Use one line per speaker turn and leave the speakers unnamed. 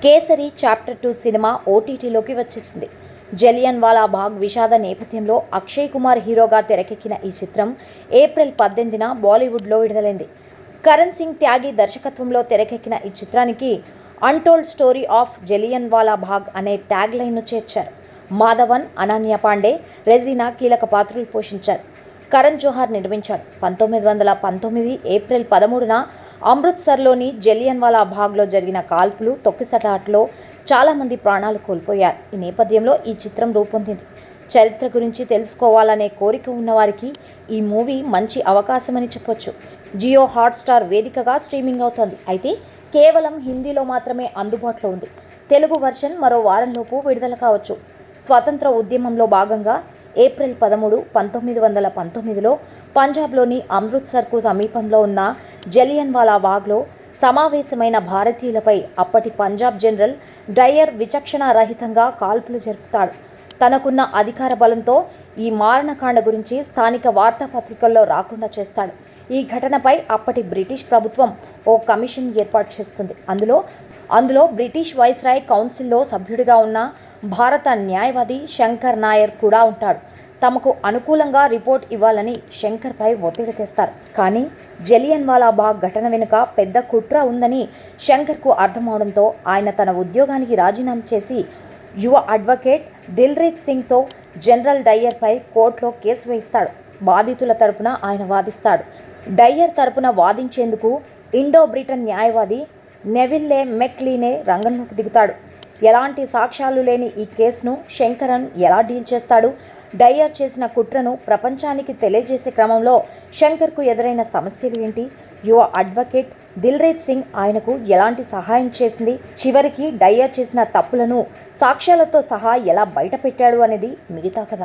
Kesari chapter 2 cinema ఓటీటీలోకి వచ్చేసింది. జలియన్ వాలా బాగ్ విషాద నేపథ్యంలో అక్షయ్ కుమార్ హీరోగా తెరకెక్కిన ఈ చిత్రం ఏప్రిల్ 18న బాలీవుడ్లో విడుదలైంది. కరణ్ సింగ్ త్యాగి దర్శకత్వంలో తెరకెక్కిన ఈ చిత్రానికి అన్టోల్డ్ స్టోరీ ఆఫ్ జలియన్ వాలా బాగ్ అనే ట్యాగ్ లైన్ను చేర్చారు. మాధవన్, అనన్య పాండే, రెజీనా కీలక పాత్రలు పోషించారు. కరణ్ జోహార్ నిర్మించాడు. 1919 ఏప్రిల్ 13న అమృత్సర్లోని జలియన్ వాలా బాగ్లో జరిగిన కాల్పులు, తొక్కిసలాటలో చాలామంది ప్రాణాలు కోల్పోయారు. ఈ నేపథ్యంలో ఈ చిత్రం రూపొందింది. చరిత్ర గురించి తెలుసుకోవాలనే కోరిక ఉన్నవారికి ఈ మూవీ మంచి అవకాశమని చెప్పొచ్చు. జియో హాట్స్టార్ వేదికగా స్ట్రీమింగ్ అవుతోంది. అయితే కేవలం హిందీలో మాత్రమే అందుబాటులో ఉంది. తెలుగు వర్షన్ మరో వారంలోపు విడుదల కావచ్చు. స్వాతంత్ర ఉద్యమంలో భాగంగా ఏప్రిల్ 13, 1919లో పంజాబ్లోని అమృత్సర్కు సమీపంలో ఉన్న జలియన్ వాలా బాగ్లో సమావేశమైన భారతీయులపై అప్పటి పంజాబ్ జనరల్ డయ్యర్ విచక్షణ రహితంగా కాల్పులు జరుపుతాడు. తనకున్న అధికార బలంతో ఈ మారణకాండ గురించి స్థానిక వార్తాపత్రికల్లో రాకుండా చేస్తాడు. ఈ ఘటనపై అప్పటి బ్రిటిష్ ప్రభుత్వం ఓ కమిషన్ ఏర్పాటు చేస్తుంది. అందులో బ్రిటిష్ వైస్రాయ్ కౌన్సిల్లో సభ్యుడిగా ఉన్న భారత న్యాయవాది శంకర్ నాయర్ కూడా ఉంటాడు. తమకు అనుకూలంగా రిపోర్ట్ ఇవ్వాలని శంకర్పై ఒత్తిడి తెస్తారు. కానీ జలియన్ వాలా బాగ్ ఘటన వెనుక పెద్ద కుట్ర ఉందని శంకర్కు అర్థమవడంతో ఆయన తన ఉద్యోగానికి రాజీనామా చేసి యువ అడ్వకేట్ దిల్రీత్ సింగ్తో జనరల్ డయ్యర్పై కోర్టులో కేసు వేయిస్తాడు. బాధితుల తరపున ఆయన వాదిస్తాడు. డయ్యర్ తరపున వాదించేందుకు ఇండో బ్రిటన్ న్యాయవాది నెవిల్లే మెక్లీనే రంగంలోకి దిగుతాడు. ఎలాంటి సాక్ష్యాలు లేని ఈ కేసును శంకరన్ ఎలా డీల్ చేస్తాడు? డయ్యర్ చేసిన కుట్రను ప్రపంచానికి తెలియజేసే క్రమంలో శంకర్కు ఎదురైన సమస్యలు ఏంటి? యువ అడ్వకేట్ దిల్రీత్ సింగ్ ఆయనకు ఎలాంటి సహాయం చేసింది? చివరికి డయ్యర్ చేసిన తప్పులను సాక్ష్యాలతో సహా ఎలా బయటపెట్టాడు అనేది మిగతా కథ.